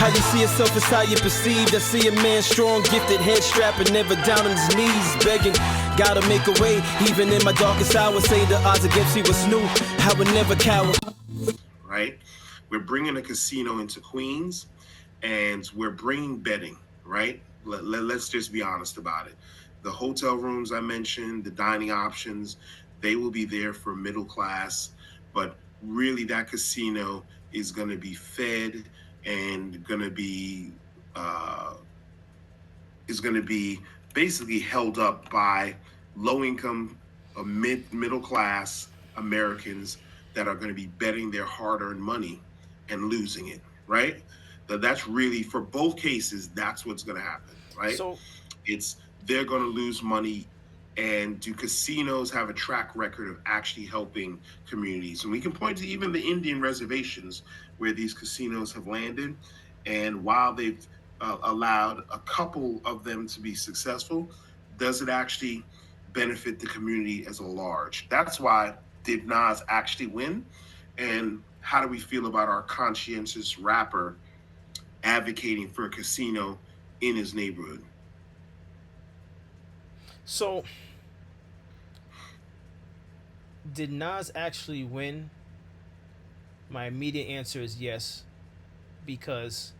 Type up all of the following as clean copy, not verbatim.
How you see yourself is how you perceived. I see a man strong, gifted, head strapping, never down on his knees, begging. Gotta make a way, even in my darkest hour. Say the odds against me was new. I would never cower. Right? We're bringing a casino into Queens, and we're bringing betting. Right? Let's just be honest about it. The hotel rooms I mentioned, the dining options, they will be there for middle class, but really that casino is going to be fed and going to be is going to be basically held up by low income middle class Americans that are going to be betting their hard earned money and losing it, right? That's really, for both cases, that's what's going to happen, right? So It's they're going to lose money. And do casinos have a track record of actually helping communities? And we can point to even the Indian reservations where these casinos have landed. And while they've allowed a couple of them to be successful, does it actually benefit the community as a large? That's why, did Nas actually win? And how do we feel about our conscientious rapper advocating for a casino in his neighborhood? So, did Nas actually win? My immediate answer is yes, because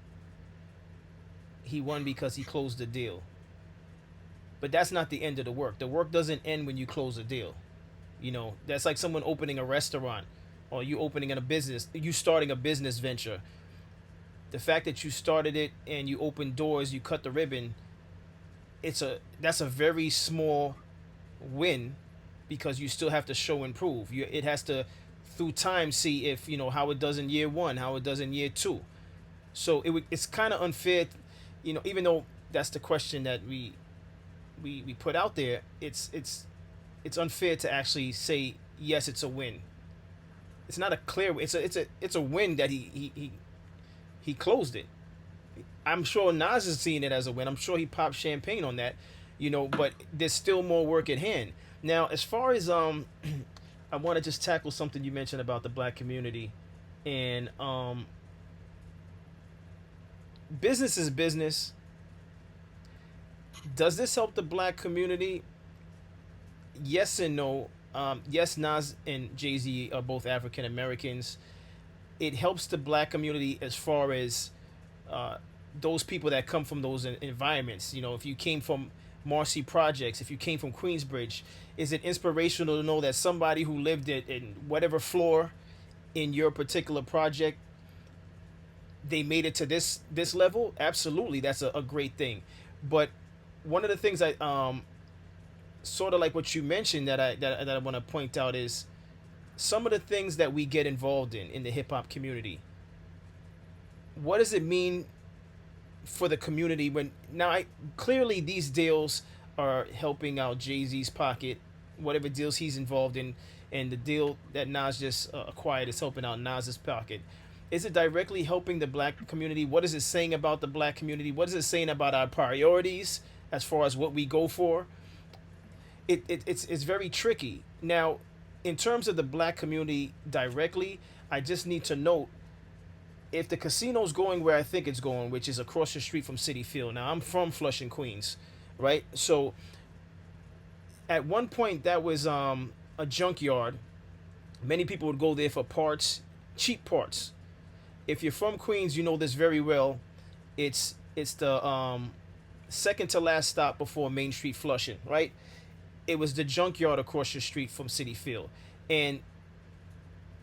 he won because he closed the deal. But that's not the end of the work. The work doesn't end when you close a deal. You know, that's like someone opening a restaurant, or you opening a business, you starting a business venture. The fact that you started it and you opened doors, you cut the ribbon, that's a very small win, because you still have to show and prove. It has to, through time, see if how it does in year one, how it does in year two. So it's kind of unfair, even though that's the question that we put out there. It's unfair to actually say yes, it's a win. It's not a clear. It's a win that he closed it. I'm sure Nas is seeing it as a win. I'm sure he popped champagne on that, but there's still more work at hand. Now, as far as I want to just tackle something you mentioned about the black community, and business is business. Does this help the black community? Yes and no. Yes, Nas and Jay-Z are both African Americans. It helps the black community as far as those people that come from those environments. If you came from Marcy Projects, if you came from Queensbridge, is it inspirational to know that somebody who lived in whatever floor in your particular project, they made it to this level? Absolutely, that's a great thing. But one of the things I sort of like what you mentioned that I want to point out is some of the things that we get involved in the hip hop community. What does it mean for the community when clearly these deals are helping out Jay-Z's pocket, whatever deals he's involved in, and the deal that Nas just acquired is helping out Nas's pocket. Is it directly helping the black community? What is it saying about the black community? What is it saying about our priorities as far as what we go for? It's very tricky. Now, in terms of the black community directly, I just need to note, if the casino's going where I think it's going, which is across the street from Citi Field. Now, I'm from Flushing, Queens, right? So at one point that was a junkyard. Many people would go there for parts, cheap parts. If you're from Queens, you know this very well. It's the second to last stop before Main Street Flushing, right? It was the junkyard across the street from Citi Field. And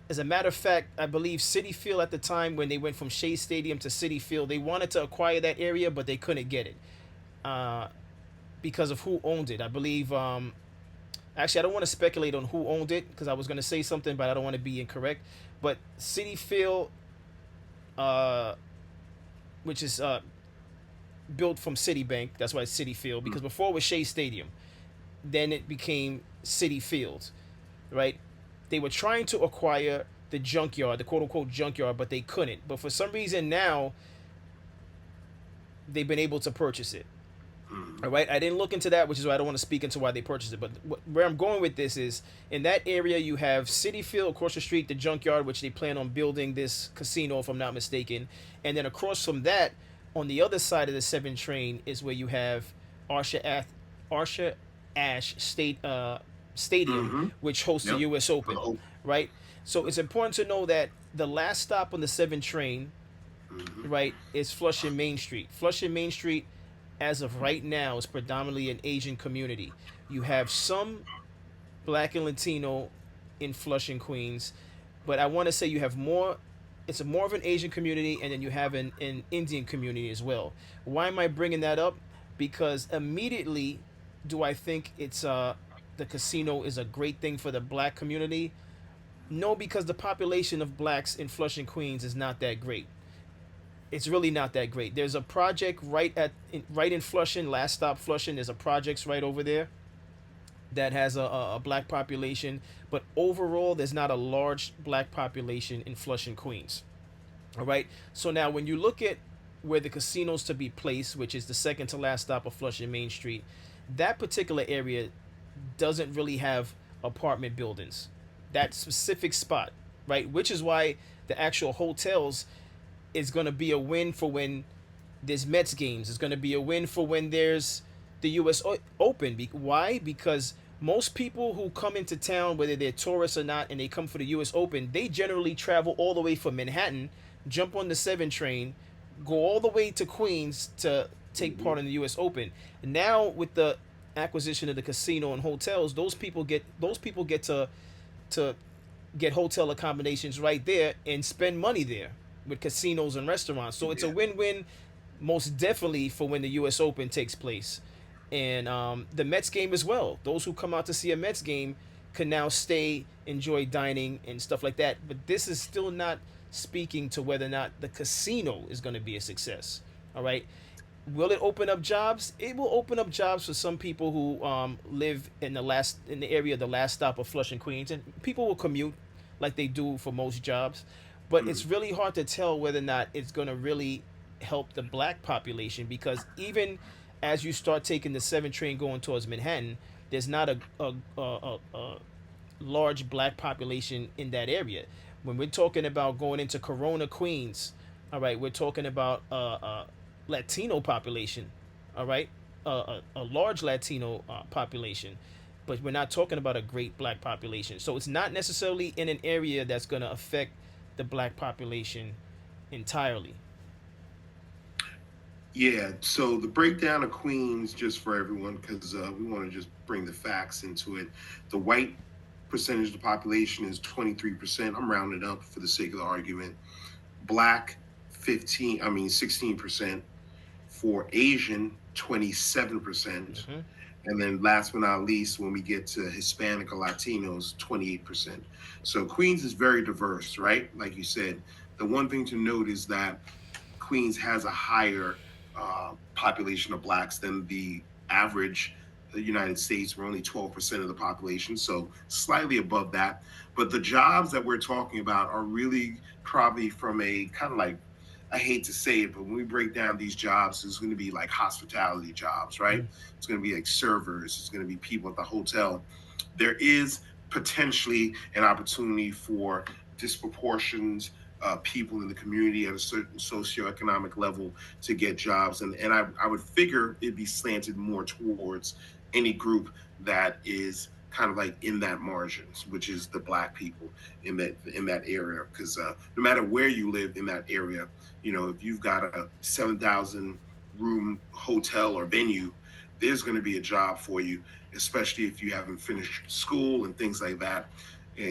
as a matter of fact, I believe Citi Field at the time, when they went from Shea Stadium to Citi Field, they wanted to acquire that area, but they couldn't get it because of who owned it. I believe, actually, I don't want to speculate on who owned it, because I was going to say something, but I don't want to be incorrect. But Citi Field, which is built from Citibank, that's why it's Citi Field, because before it was Shea Stadium. Then it became Citi Field, right? They were trying to acquire the junkyard, the quote-unquote junkyard, but they couldn't. But for some reason now, they've been able to purchase it. All right, I didn't look into that, which is why I don't want to speak into why they purchased it. But where I'm going with this is, in that area, you have City Field across the street, the junkyard, which they plan on building this casino, if I'm not mistaken. And then across from that, on the other side of the 7 train, is where you have Arsha Ash Stadium, Mm-hmm. which hosts the Yep. U.S. Open, Oh, right? So it's important to know that the last stop on the 7 train, mm-hmm. right, is Flushing Main Street. Flushing Main Street, as of right now, is predominantly an Asian community. You have some Black and Latino in Flushing, Queens, but I want to say you have more. It's a more of an Asian community, and then you have an Indian community as well. Why am I bringing that up? Because immediately, do I think it's the casino is a great thing for the Black community? No, because the population of blacks in Flushing, Queens is not that great. It's really not that great. There's a project right in Flushing, last stop Flushing. There's a projects right over there that has a black population, but overall, there's not a large black population in Flushing, Queens. All right. So now, when you look at where the casinos to be placed, which is the second to last stop of Flushing Main Street, that particular area doesn't really have apartment buildings. That specific spot, right? Which is why the actual hotels is going to be a win for when there's Mets games. It's going to be a win for when there's the U.S. Open. Why? Because most people who come into town, whether they're tourists or not, and they come for the U.S. Open, they generally travel all the way from Manhattan, jump on the 7 train, go all the way to Queens to take part in the U.S. Open. Now, with the acquisition of the casino and hotels, those people get to get hotel accommodations right there and spend money there with casinos and restaurants. So it's a Yeah. win-win, most definitely, for when the U.S. Open takes place, and the Mets game as well. Those who come out to see a Mets game can now stay, enjoy dining and stuff like that. But this is still not speaking to whether or not the casino is going to be a success. All right. Will it open up jobs? It will open up jobs for some people who live in the area of the last stop of Flushing, Queens, and people will commute like they do for most jobs. But it's really hard to tell whether or not it's going to really help the black population, because even as you start taking the 7 train going towards Manhattan, there's not a large black population in that area. When we're talking about going into Corona, Queens, all right, we're talking about Latino population, all right, a large Latino population, but we're not talking about a great black population. So it's not necessarily in an area that's going to affect the black population entirely. Yeah, so the breakdown of Queens, just for everyone, because we want to just bring the facts into it. The white percentage of the population is 23%. I'm rounding up for the sake of the argument. Black, 16%. For Asian, 27%. Hmm. And then last but not least, when we get to Hispanic or Latinos, 28%. So Queens is very diverse, right? Like you said, the one thing to note is that Queens has a higher population of blacks than the average United States. We're only 12% of the population, so slightly above that. But the jobs that we're talking about are really probably from a kind of like, I hate to say it, but when we break down these jobs, it's going to be like hospitality jobs, right? It's going to be like servers. It's going to be people at the hotel. There is potentially an opportunity for disproportioned people in the community at a certain socioeconomic level to get jobs. And I would figure it'd be slanted more towards any group that is kind of like in that margins, which is the black people in that area. Because no matter where you live in that area, if you've got a 7,000 room hotel or venue, there's going to be a job for you, especially if you haven't finished school and things like that,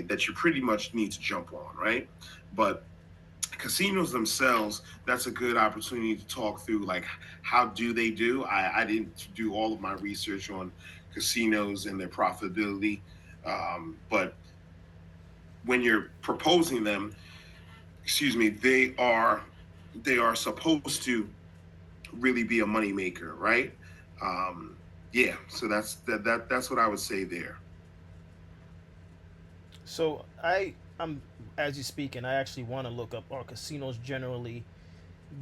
that you pretty much need to jump on, right? But casinos themselves, that's a good opportunity to talk through, like, how do they do. I didn't do all of my research on casinos and their profitability, but when you're proposing them, excuse me, they are supposed to really be a moneymaker, right? Yeah, so that's what I would say there. So I'm as you speak, and I actually want to look up, are casinos generally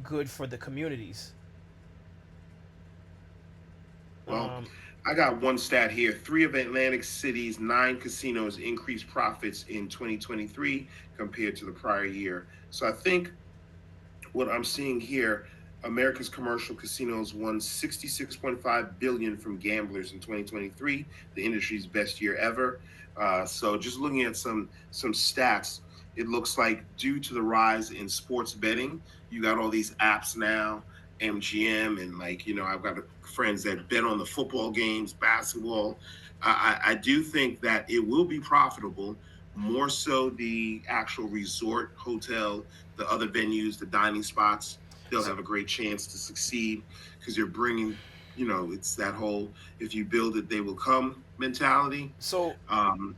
good for the communities? Well, Um, I got one stat here. Three of Atlantic City's nine casinos increased profits in 2023 compared to the prior year. So I think what I'm seeing here, America's commercial casinos won 66.5 billion from gamblers in 2023, the industry's best year ever. So just looking at some stats, it looks like due to the rise in sports betting, you got all these apps now, MGM, and like I've got friends that bet on the football games, basketball. I do think that it will be profitable, more so the actual resort hotel, the other venues, the dining spots, they'll so, have a great chance to succeed because you're bringing, it's that whole if you build it, they will come mentality. so Um,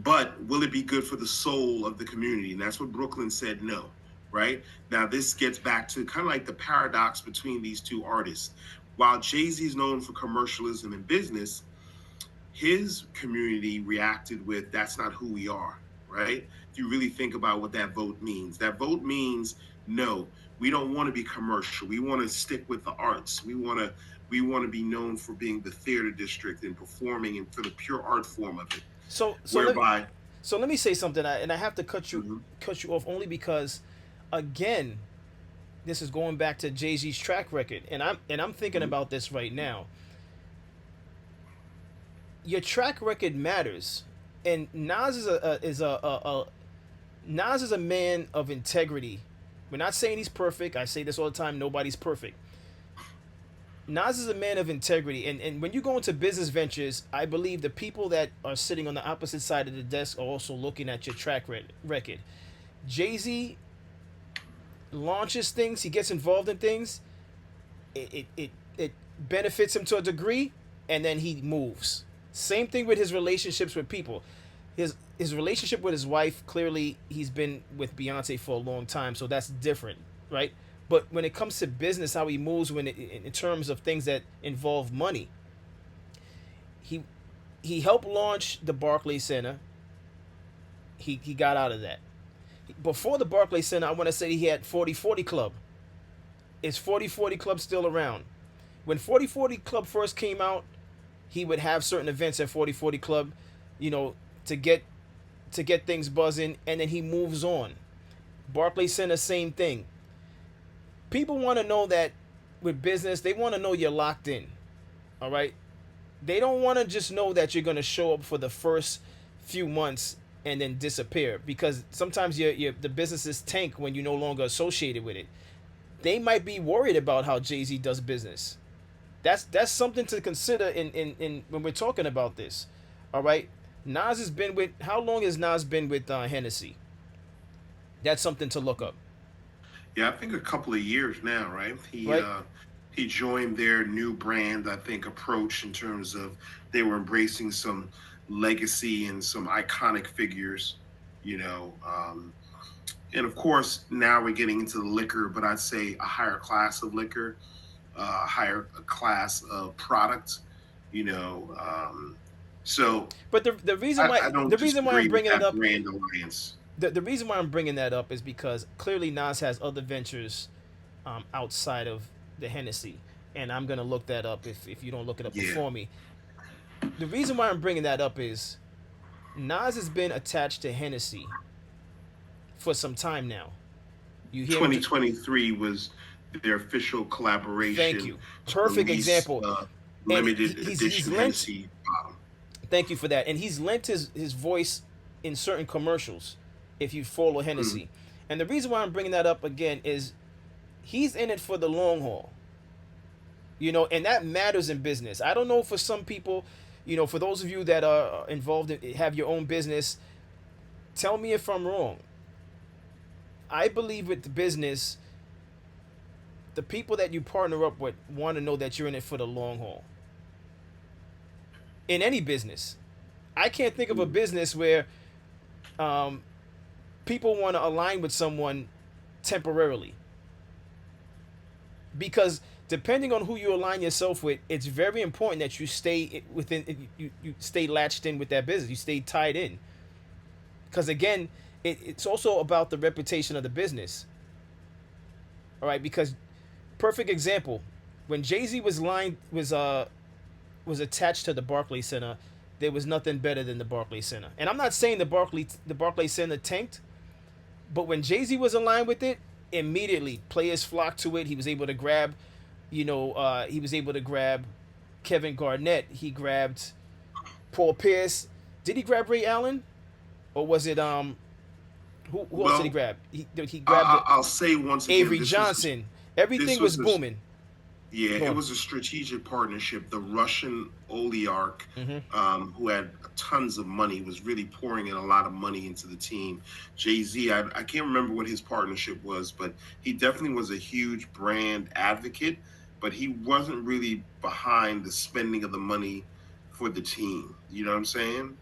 but will it be good for the soul of the community? And that's what Brooklyn said no, right? Now, this gets back to kind of like the paradox between these two artists. While Jay-Z is known for commercialism and business, his community reacted with that's not who we are, right? If you really think about what that vote means no, we don't want to be commercial. We want to stick with the arts. We want to be known for being the theater district and performing and for the pure art form of it. so so let Whereby, so let me say something, and I have to mhm, cut you off only because, again, this is going back to Jay Z's track record, and I'm thinking mhm, about this right now. Your track record matters, and Nas is a man of integrity. We're not saying he's perfect. I say this all the time. Nobody's perfect. Nas is a man of integrity, and when you go into business ventures, I believe the people that are sitting on the opposite side of the desk are also looking at your record. Jay Z launches things, he gets involved in things, it benefits him to a degree, and then he moves. Same thing with his relationships with people. His relationship with his wife, clearly he's been with Beyonce for a long time, so that's different, right? But when it comes to business, how he moves in terms of things that involve money, he he helped launch the Barclays Center. He got out of that. Before the Barclays Center, I want to say he had 4040 Club. Is 4040 Club still around? When 4040 Club first came out, he would have certain events at 4040 Club, you know, to get things buzzing, and then he moves on. Barclays Center, same thing. People want to know that with business, they want to know you're locked in. All right? They don't want to just know that you're going to show up for the first few months and then disappear, because sometimes the businesses tank when you're no longer associated with it. They might be worried about how Jay-Z does business. That's something to consider in when we're talking about this. All right? Nas has been with, how long has Nas been with Hennessy? That's something to look up, yeah, I think a couple of years now, right? right? He joined their new brand, I think, approach in terms of they were embracing some legacy and some iconic figures, you know. And of course, now we're getting into the liquor, but I'd say a higher class of liquor, a higher class of product, you know. So But I don't the reason why I'm disagree with bringing it that up, brand alliance. the reason why I'm bringing that up is because clearly Nas has other ventures outside of the Hennessy, and I'm gonna look that up if you don't look it up Yeah. before me. The reason why I'm bringing that up is Nas has been attached to Hennessy for some time now. You hear him? 2023 was their official Thank collaboration you. to Perfect release example. And limited he's edition lent. Hennessy bottle. Thank you for that. And he's lent his voice in certain commercials, if you follow Mm, Hennessy. And the reason why I'm bringing that up again is he's in it for the long haul. You know, and that matters in business. I don't know, for some people, you know, for those of you that are involved in, have your own business, tell me if I'm wrong. I believe with the business, the people that you partner up with want to know that you're in it for the long haul. In any business, I can't think of a mm. business where um, people want to align with someone temporarily, because depending on who you align yourself with, it's very important that you stay within, you stay latched in with that business, you stay tied in, because again, it's also about the reputation of the business. All right, because perfect example, when Jay-Z was was attached to the Barclays Center, there was nothing better than the Barclays Center. And I'm not saying the Barclays Center tanked, but when Jay-Z was aligned with it, immediately players flocked to it. He was able to grab, he was able to grab Kevin Garnett. He grabbed Paul Pierce. Did he grab Ray Allen, or was it who else did he grab? He grabbed I'll say once again, Avery Johnson. Everything was booming. Yeah, it was a strategic partnership. The Russian oligarch, who had tons of money, was really pouring in a lot of money into the team. Jay-Z, I can't remember what his partnership was, but he definitely was a huge brand advocate, but he wasn't really behind the spending of the money for the team. You know what I'm saying?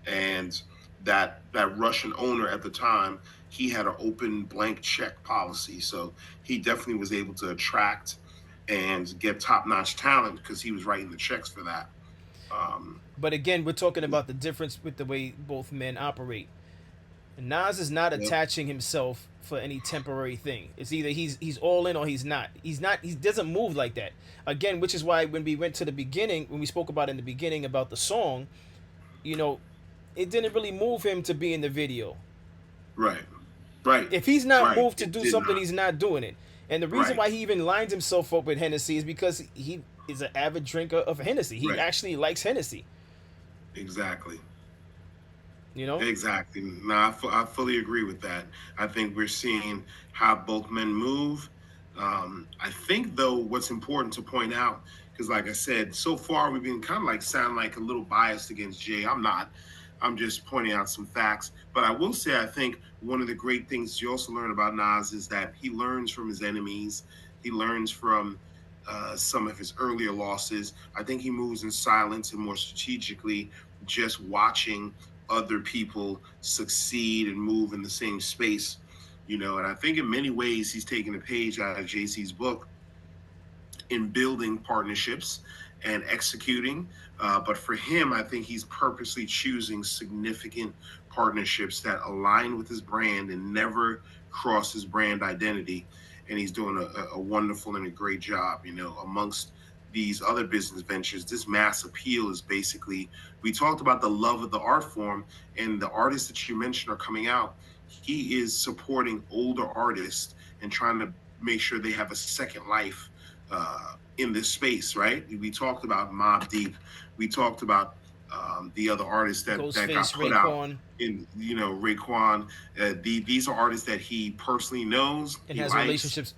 And that Russian owner at the time, he had an open blank check policy. So he definitely was able to attract and get top-notch talent because he was writing the checks for that. But again, we're talking about the difference with the way both men operate. Nas is not attaching himself for any temporary thing. It's either he's all in or he's not. He doesn't move like that. Again, which is why when we went to the beginning, when we spoke about in the beginning about the song, it didn't really move him to be in the video. Right. If he's not moved to It do did something, not. he's not doing it. And the reason why he even lines himself up with Hennessy is because he is an avid drinker of Hennessy. He actually likes Hennessy. Exactly. Exactly. No, I fully agree with that. I think we're seeing how both men move. I think, though, what's important to point out, because like I said, so far we've been kind of like sound like a little biased against Jay. I'm not. I'm just pointing out some facts. But I will say, I think one of the great things you also learn about Nas is that he learns from his enemies. He learns from some of his earlier losses. I think he moves in silence and more strategically, just watching other people succeed and move in the same space. And I think in many ways he's taking a page out of Jay-Z's book in building partnerships and executing. But for him, I think he's purposely choosing significant partnerships that align with his brand and never cross his brand identity. And he's doing a wonderful and a great job, amongst these other business ventures. This mass appeal is basically, we talked about the love of the art form, and the artists that you mentioned are coming out. He is supporting older artists and trying to make sure they have a second life in this space, right? We talked about Mobb Deep. We talked about the other artists that got put out in, Raekwon. These are artists that he personally knows and he has likes.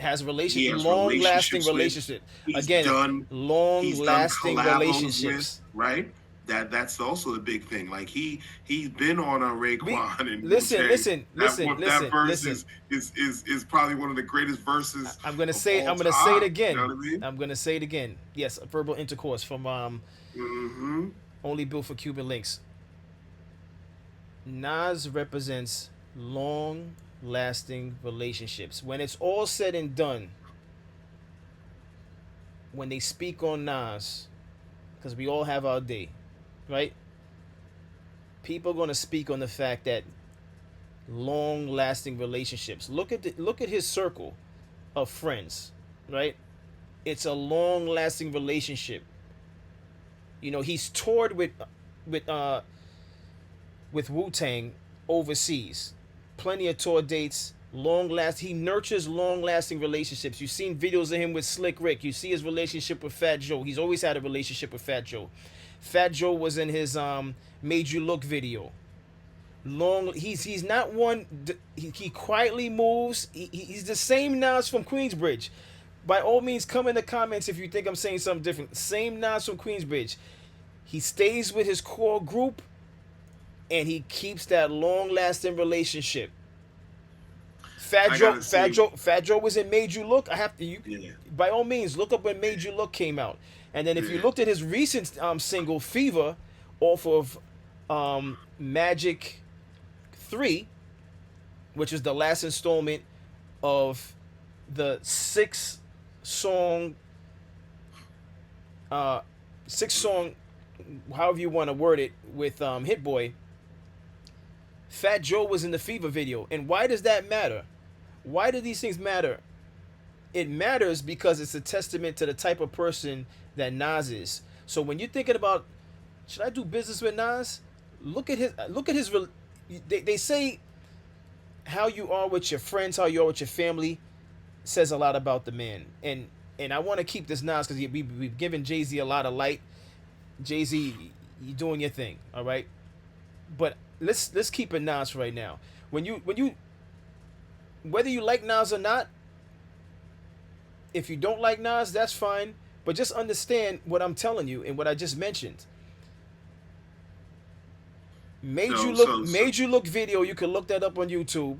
long-lasting relationship. Again, long-lasting relationships. Right? That's also the big thing. Like he's been on Raekwon and listen. That verse is probably one of the greatest verses. I'm gonna say it again. You know what I mean? I'm gonna say it again. Yes, verbal intercourse from Only Built for Cuban Links. Nas represents long-lasting relationships. When it's all said and done, when they speak on Nas, because we all have our day, right? People are going to speak on the fact that long-lasting relationships. Look at his circle of friends, right? It's a long-lasting relationship. He's toured with Wu-Tang overseas. Plenty of tour dates, he nurtures long-lasting relationships. You've seen videos of him with Slick Rick. You see his relationship with Fat Joe. He's always had a relationship with Fat Joe. Fat Joe was in his Made You Look video. He's not one, he quietly moves. He's the same Nas from Queensbridge. By all means, come in the comments if you think I'm saying something different. Same Nas from Queensbridge. He stays with his core group, and he keeps that long-lasting relationship. Fat Joe was in Made You Look. By all means, look up when Made You Look came out. And then if you looked at his recent single, Fever, off of Magic 3, which is the last installment of the six song, however you want to word it, with Hit Boy. Fat Joe was in the Fever video. And why does that matter? Why do these things matter? It matters because it's a testament to the type of person that Nas is. So when you're thinking about, should I do business with Nas? Look at his. They say how you are with your friends, how you are with your family, says a lot about the man. And I want to keep this Nas because we've given Jay Z a lot of light. Jay Z, you doing your thing, all right. But let's keep it Nas right now. When you whether you like Nas or not, if you don't like Nas, that's fine. But just understand what I'm telling you and what I just mentioned. Made you look video. You can look that up on YouTube,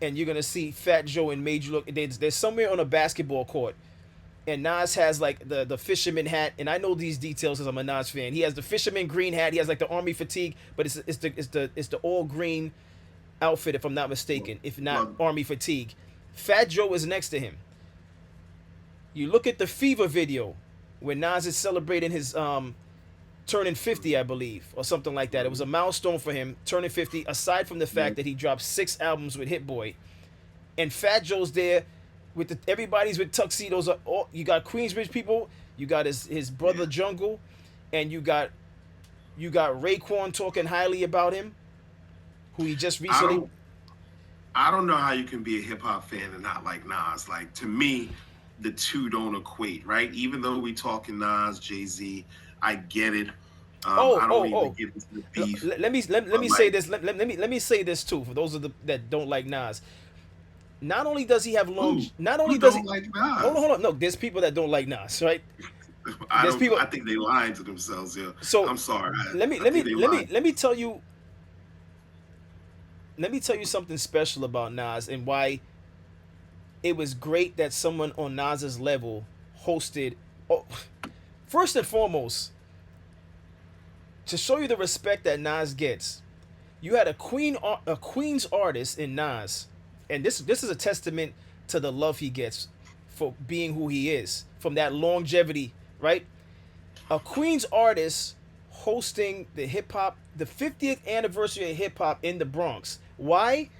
and you're gonna see Fat Joe and Made You Look. There's somewhere on a basketball court, and Nas has like the fisherman hat. And I know these details because I'm a Nas fan. He has the fisherman green hat. He has like the army fatigue, but it's the all green outfit if I'm not mistaken. If not army fatigue, Fat Joe is next to him. You look at the Fever video when Nas is celebrating his turning 50, I believe, or something like that. It was a milestone for him, turning 50, aside from the fact that he dropped 6 albums with Hit Boy. And Fat Joe's there with everybody's with tuxedos. You got Queensbridge people, you got his brother Jungle, and you got Raekwon talking highly about him, who he just recently. I don't know how you can be a hip hop fan and not like Nas. Like, to me, the two don't equate, right? Even though we talking Nas, Jay-Z, I get it. I don't even get into the beef. Let me say this. Let me say this too for those that don't like Nas. Not only does he have long, not only does he like Nas. Hold on. No, there's people that don't like Nas, right? I think they lying to themselves here. So I'm sorry. Let me tell you. Let me tell you something special about Nas and why it was great that someone on Nas's level hosted. Oh, first and foremost, to show you the respect that Nas gets, you had a Queen's artist in Nas, and this is a testament to the love he gets for being who he is, from that longevity, right? A Queen's artist hosting the 50th anniversary of hip hop in the Bronx. Why?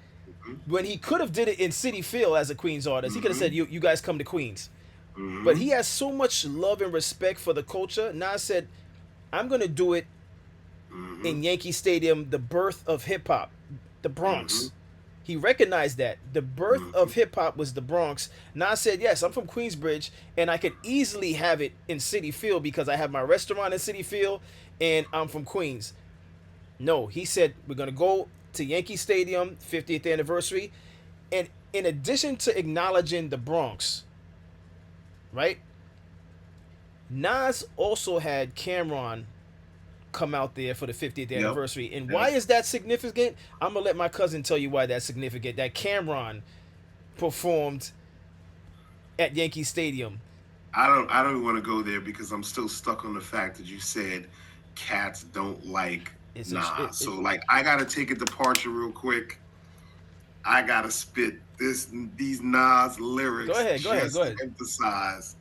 When he could have did it in City Field as a Queens artist, he could have said, "You guys come to Queens." But he has so much love and respect for the culture. Nas said, "I'm gonna do it in Yankee Stadium, the birth of hip hop, the Bronx." He recognized that the birth of hip hop was the Bronx. Nas said, "Yes, I'm from Queensbridge, and I could easily have it in City Field because I have my restaurant in City Field, and I'm from Queens." No, he said, "We're gonna go to Yankee Stadium, 50th anniversary," and in addition to acknowledging the Bronx, right? Nas also had Cameron come out there for the 50th anniversary. And why is that significant? I'm gonna let my cousin tell you why that's significant. That Cameron performed at Yankee Stadium. I don't want to go there because I'm still stuck on the fact that you said cats don't like Nas. So I gotta take a departure real quick. I gotta spit these Nas lyrics. Go ahead. To emphasize.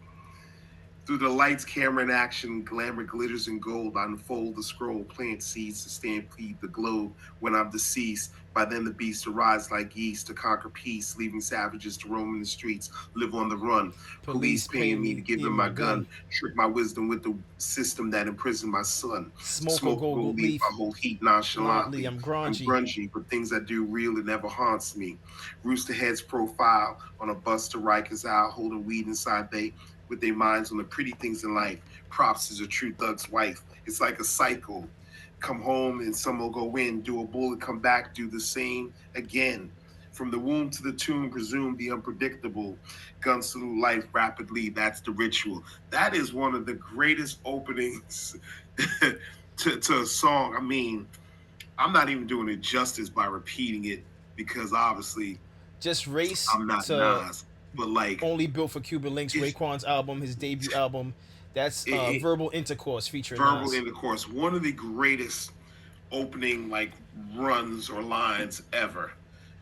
Through the lights, camera, and action, glamour glitters in gold. I unfold the scroll, plant seeds to stampede the globe. When I'm deceased, by then the beast arise like yeast to conquer peace, leaving savages to roam in the streets, live on the run. Police paying me to give them my gun, trick my wisdom with the system that imprisoned my son. Smoke a gold leaf, I hold heat nonchalantly. I'm grungy, but things I do real, it never haunts me. Rooster heads profile on a bus to Rikers Isle, holding weed inside they with their minds on the pretty things in life. Props is a true thug's wife. It's like a cycle. Come home and some will go in, do a bullet, come back, do the same again. From the womb to the tomb, presume the unpredictable. Gun salute life rapidly, that's the ritual. That is one of the greatest openings to a song. I mean, I'm not even doing it justice by repeating it because obviously just race. I'm not Nas. But Only Built for Cuban Links, Raekwon's album, his debut album. That's Verbal Intercourse featuring Verbal Nas. Intercourse, one of the greatest opening runs or lines ever.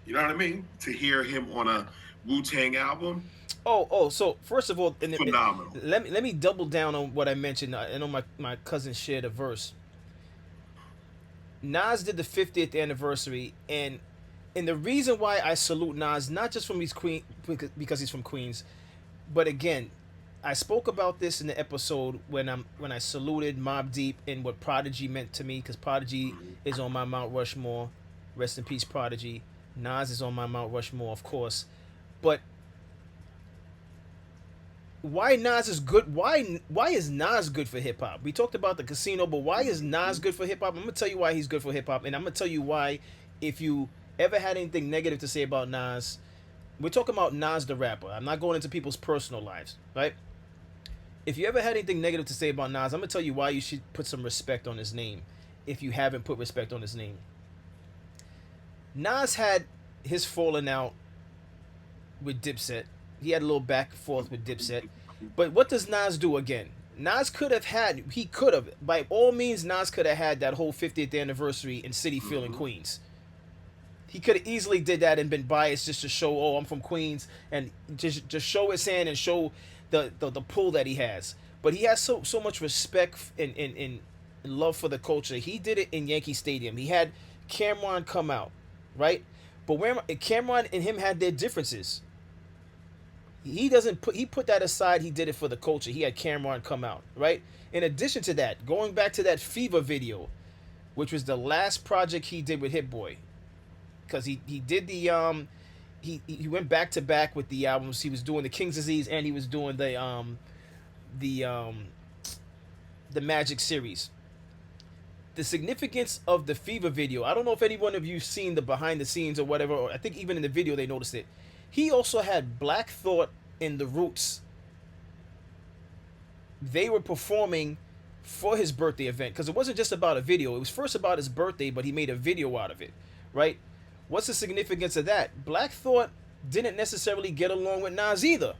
You know what I mean? To hear him on a Wu-Tang album. So first of all, phenomenal. Let me double down on what I mentioned. I know my cousin shared a verse. Nas did the 50th anniversary, and the reason why I salute Nas, not just because he's from Queens, but again, I spoke about this in the episode when I saluted Mobb Deep and what Prodigy meant to me, because Prodigy Mhm. is on my Mount Rushmore. Rest in peace, Prodigy. Nas is on my Mount Rushmore, of course. But why Nas is good? Why is Nas good for hip hop? We talked about the casino, but why is Nas good for hip hop? I'm gonna tell you why he's good for hip hop, and I'm gonna tell you why. If you ever had anything negative to say about Nas, we're talking about Nas the rapper. I'm not going into people's personal lives, right? If you ever had anything negative to say about Nas, I'm gonna tell you why you should put some respect on his name. If you haven't put respect on his name, Nas had his falling out with Dipset. He had a little back and forth with Dipset. But what does Nas do again? He could have, by all means, Nas could have had that whole 50th anniversary in City Field in Mhm. Queens. He could have easily did that and been biased just to show, oh, I'm from Queens, and just show his hand and show the pull that he has. But he has so much respect and love for the culture. He did it in Yankee Stadium. He had Cameron come out, right? But where Cameron and him had their differences. He put that aside. He did it for the culture. He had Cameron come out, right? In addition to that, going back to that Fever video, which was the last project he did with Hit Boy, because he did he went back to back with the albums. He was doing the King's Disease and he was doing the um the Magic series. The significance of the Fever video. I don't know if any one of you seen the behind the scenes or whatever, or I think even in the video they noticed it. He also had Black Thought and the Roots. They were performing for his birthday event because it wasn't just about a video. It was first about his birthday, but he made a video out of it, right? What's the significance of that? Black Thought didn't necessarily get along with Nas either.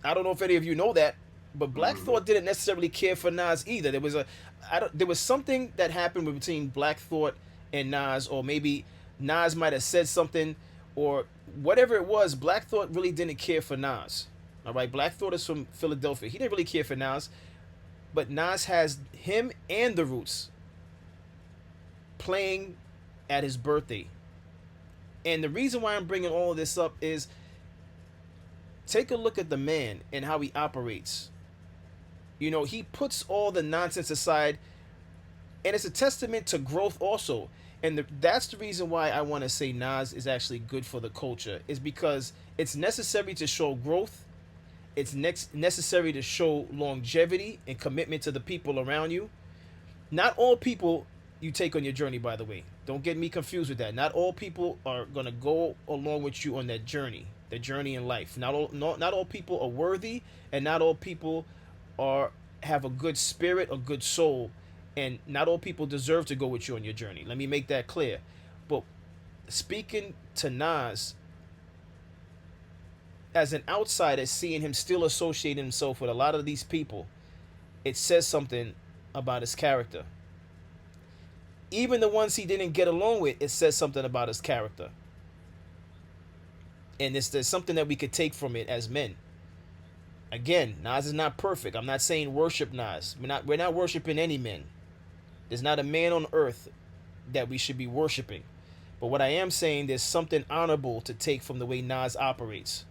I don't know if any of you know that, but Black Mhm. Thought didn't necessarily care for Nas either. There was something that happened between Black Thought and Nas, or maybe Nas might have said something, or whatever it was. Black Thought really didn't care for Nas. All right, Black Thought is from Philadelphia. He didn't really care for Nas, but Nas has him and the Roots playing at his birthday. And the reason why I'm bringing all of this up is take a look at the man and how he operates. You know, he puts all the nonsense aside, and it's a testament to growth also. And that's the reason why I want to say Nas is actually good for the culture, is because it's necessary to show growth. It's necessary to show longevity and commitment to the people around you. Not all people you take on your journey, by the way. Don't get me confused with that. Not all people are gonna go along with you on that journey, the journey in life. Not all people are worthy, and not all people are have a good spirit, a good soul, and not all people deserve to go with you on your journey. Let me make that clear. But speaking to Nas, as an outsider, seeing him still associate himself with a lot of these people, it says something about his character. Even the ones he didn't get along with, it says something about his character. And there's something that we could take from it as men. Again, Nas is not perfect. I'm not saying worship Nas. We're not worshiping any men. There's not a man on earth that we should be worshiping. But what I am saying, there's something honorable to take from the way Nas operates.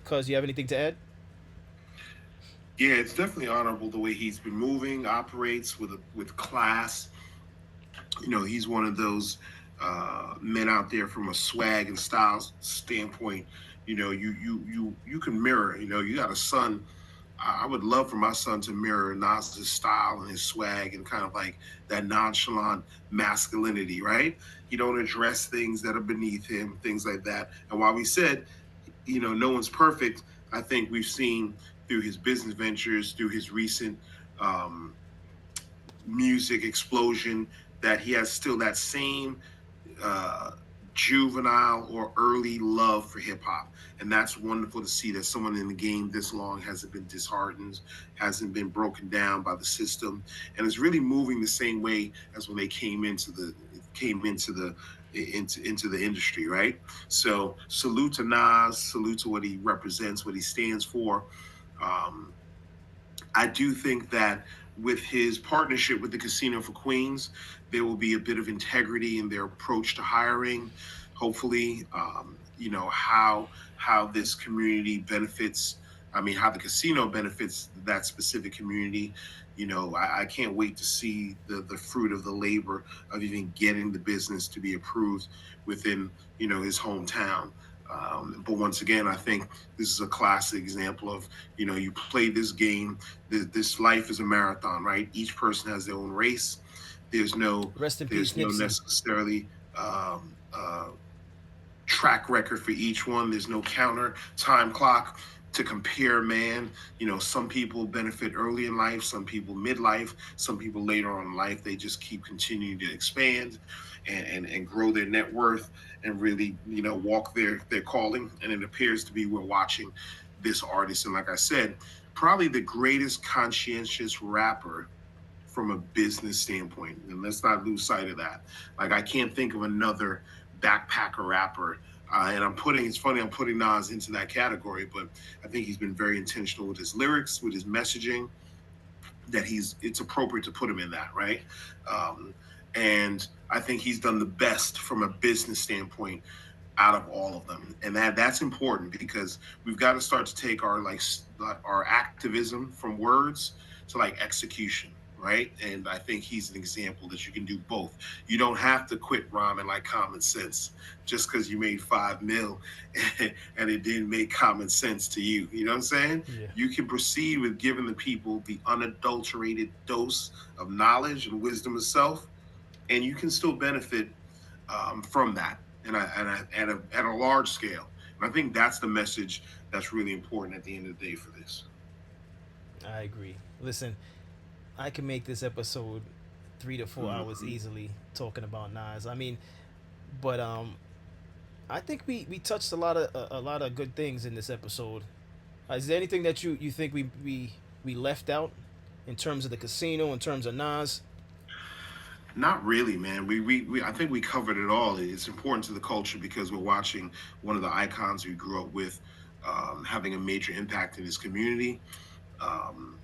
Cuz, you have anything to add? Yeah, it's definitely honorable the way he's been moving, operates with class. You know, he's one of those men out there from a swag and style standpoint. You know, you can mirror. You know, you got a son. I would love for my son to mirror Nas's style and his swag and kind of like that nonchalant masculinity, right? He don't address things that are beneath him, things like that. And while we said, you know, no one's perfect, I think we've seen through his business ventures, through his recent um, music explosion, that he has still that same uh, juvenile or early love for hip hop. And that's wonderful to see that someone in the game this long hasn't been disheartened, hasn't been broken down by the system, and is really moving the same way as when they came into the industry, right? So salute to Nas, salute to what he represents, what he stands for. Um, I do think that with his partnership with the Casino for Queens, there will be a bit of integrity in their approach to hiring. Hopefully, how this community benefits. I mean, how the casino benefits that specific community. I can't wait to see the fruit of the labor of even getting the business to be approved within his hometown. But once again, I think this is a classic example of, you play this game. This life is a marathon, right? Each person has their own race. There's no Rest in peace, there's no Nipsey. necessarily track record for each one. There's no counter time clock to compare, man. Some people benefit early in life, some people midlife, some people later on in life. They just keep continuing to expand and grow their net worth and really, walk their calling. And it appears to be we're watching this artist. And like I said, probably the greatest conscientious rapper from a business standpoint. And let's not lose sight of that. Like, I can't think of another backpacker rapper. And it's funny, I'm putting Nas into that category, but I think he's been very intentional with his lyrics, with his messaging, that it's appropriate to put him in that, right? And I think he's done the best from a business standpoint out of all of them. And that's important because we've got to start to take our activism from words to like execution, right? And I think he's an example that you can do both. You don't have to quit rhyming like Common Sense just because you made 5 mil and it didn't make common sense to you. You know what I'm saying? Yeah. You can proceed with giving the people the unadulterated dose of knowledge and wisdom of self, and you can still benefit from that and at a large scale. And I think that's the message that's really important at the end of the day for this. I agree. Listen, I can make this episode 3 to 4 hours easily talking about Nas. I mean, but I think we touched a lot of good things in this episode. Is there anything that you think we left out in terms of the casino, in terms of Nas? Not really, man. We I think we covered it all. It's important to the culture because we're watching one of the icons we grew up with having a major impact in his community. Um,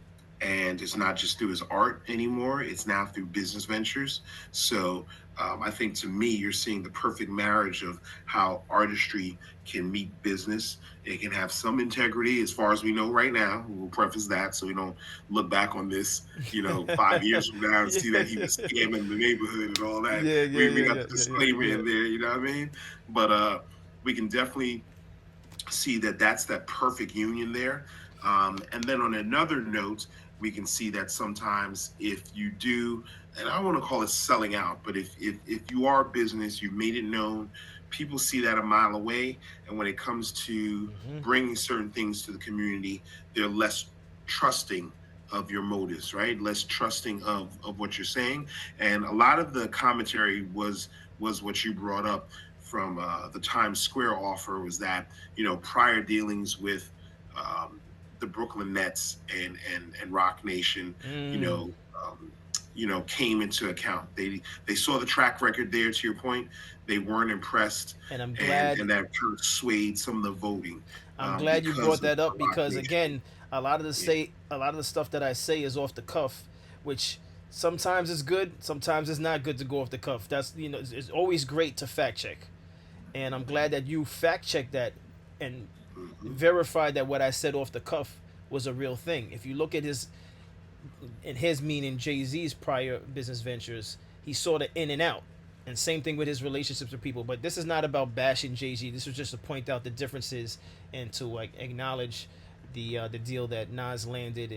and it's not just through his art anymore, it's now through business ventures. So I think to me, you're seeing the perfect marriage of how artistry can meet business. It can have some integrity as far as we know right now. We'll preface that so we don't look back on this, 5 years from now and see that he was scamming the neighborhood and all that. Yeah, yeah, We yeah, got yeah, the yeah, yeah, disclaimer yeah. in there, you know what I mean? But we can definitely see that that's that perfect union there. And then on another note, we can see that sometimes if you do, and I don't want to call it selling out, but if you are a business, you made it known, people see that a mile away. And when it comes to Hmm. bringing certain things to the community, they're less trusting of your motives, right? Less trusting of what you're saying. And a lot of the commentary was what you brought up from the Times Square offer was that, prior dealings with the Brooklyn Nets and Rock Nation, you Mm. know, um, came into account. They saw the track record there. To your point, they weren't impressed, And I'm and glad and that kind of swayed some of the voting I'm glad you because brought of that up Rock because Nation. again, Yeah. a lot of the stuff that I say is off the cuff, which sometimes is good, sometimes it's not good to go off the cuff. That's it's always great to fact check, and I'm glad that you fact checked that and Mhm. verified that what I said off the cuff was a real thing. If you look at his meaning Jay Z's prior business ventures, he saw the in and out. And same thing with his relationships with people. But this is not about bashing Jay Z. This was just to point out the differences and to like acknowledge the deal that Nas landed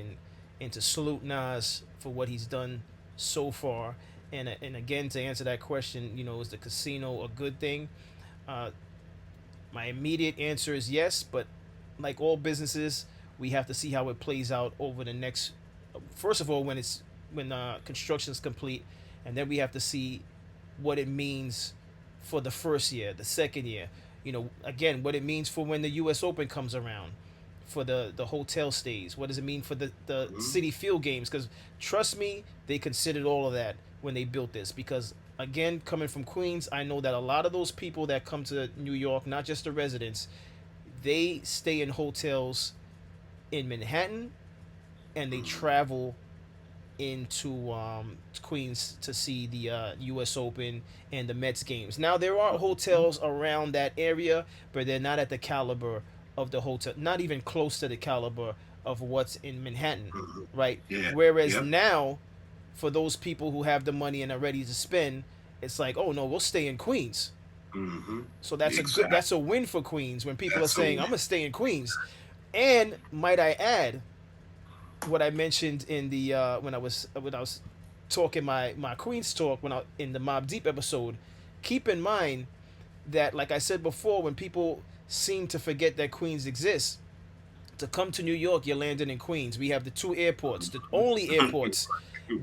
and to salute Nas for what he's done so far. And again to answer that question, is the casino a good thing? Uh, my immediate answer is yes, but like all businesses, we have to see how it plays out over the next. First of all, when construction is complete, and then we have to see what it means for the first year, the second year. Again, what it means for when the U.S. Open comes around, for the hotel stays. What does it mean for the Mhm. City Field games? Because trust me, they considered all of that when they built this. Because again, coming from Queens, I know that a lot of those people that come to New York, not just the residents, they stay in hotels in Manhattan and they travel into Queens to see the U.S. Open and the Mets games. Now there are hotels around that area, but they're not at the caliber of the hotel, not even close to the caliber of what's in Manhattan, Mhm. right? Yeah. Whereas Yep. now, for those people who have the money and are ready to spend, it's like, oh no, we'll stay in Queens. Hmm. So Exactly. that's a win for Queens when people are That's a saying, win. I'm gonna stay in Queens. And might I add, what I mentioned in the when I was talking my Queens talk when I in the Mob Deep episode, keep in mind that, like I said before, when people seem to forget that Queens exists, to come to New York, you're landing in Queens. We have the two airports, the Right. only airports, Yeah.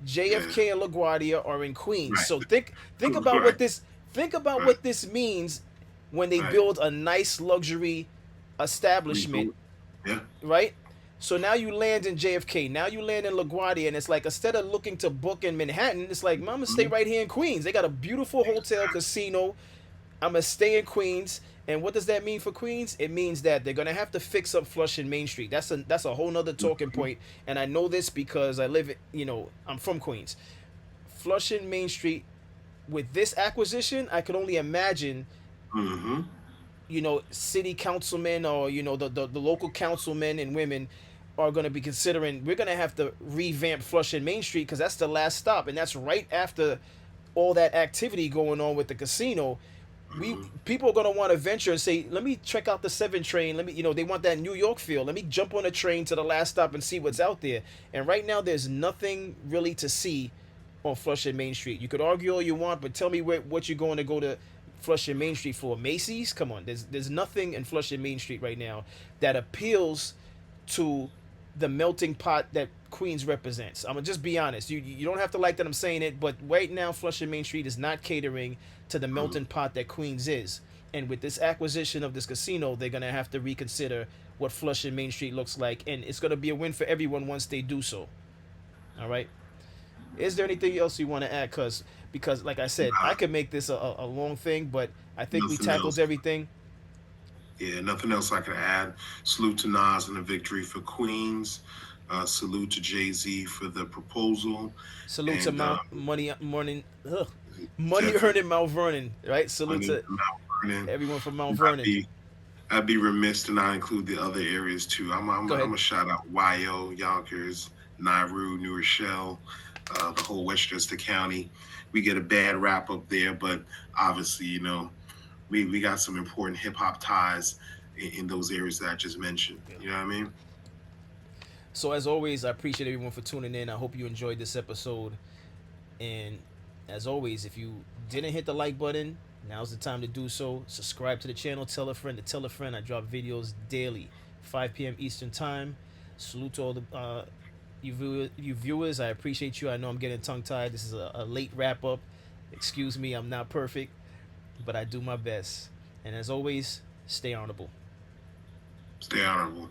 JFK and LaGuardia, are in Queens. Right. So think about Right. Right. what this means when they Right. build a nice luxury establishment, Resort. Yeah. right? So now you land in JFK. Now you land in LaGuardia, and it's like instead of looking to book in Manhattan, it's like, Mama, stay Mhm. right here in Queens. They got a beautiful hotel, Exactly. casino. I'm gonna stay in Queens. And what does that mean for Queens? It means that they're gonna have to fix up Flushing Main Street. That's a whole nother talking Mhm. point. And I know this because I live, I'm from Queens. Flushing Main Street, with this acquisition, I can only imagine, Mhm. city councilmen, or the local councilmen and women are going to be considering, we're going to have to revamp Flushing Main Street because that's the last stop, and that's right after all that activity going on with the casino. We Mhm. People are going to want to venture and say, let me check out the 7 train. Let me, they want that New York feel. Let me jump on a train to the last stop and see what's out there. And right now there's nothing really to see on Flushing Main Street. You could argue all you want, but tell me what you're going to go to Flushing Main Street for. Macy's? Come on. There's nothing in Flushing Main Street right now that appeals to the melting pot that Queens represents. I'm gonna just be honest. You don't have to like that I'm saying it, but right now Flushing Main Street is not catering to the Mhm. melting pot that Queens is. And with this acquisition of this casino, they're gonna have to reconsider what Flushing Main Street looks like, and it's gonna be a win for everyone once they do so. All right. Is there anything else you want to add? Because like I said, I Nah, could make this a long thing, but I think we nothing tackled else. everything. Yeah, nothing else I can add. Salute to Nas and the victory for Queens. Salute to Jay Z for the proposal, Salute to and Mount Money Morning, Money definitely Earning Mount Vernon. Right. Salute money to to Mount Vernon. everyone from Mount And Vernon. I'd be remiss to not include the other areas too. Go I'm ahead. a shout out YO, Yonkers, Nauru, New Rochelle, the whole Westchester County. We get a bad rap up there, but obviously, we got some important hip hop ties in those areas that I just mentioned. You know what I mean? So as always, I appreciate everyone for tuning in. I hope you enjoyed this episode. And as always, if you didn't hit the like button, now's the time to do so. Subscribe to the channel. Tell a friend to tell a friend. I drop videos daily, 5 p.m. Eastern Time. Salute to all the you viewers. I appreciate you. I know I'm getting tongue tied. This is a late wrap up. Excuse me. I'm not perfect, but I do my best. And as always, stay honorable. Stay honorable.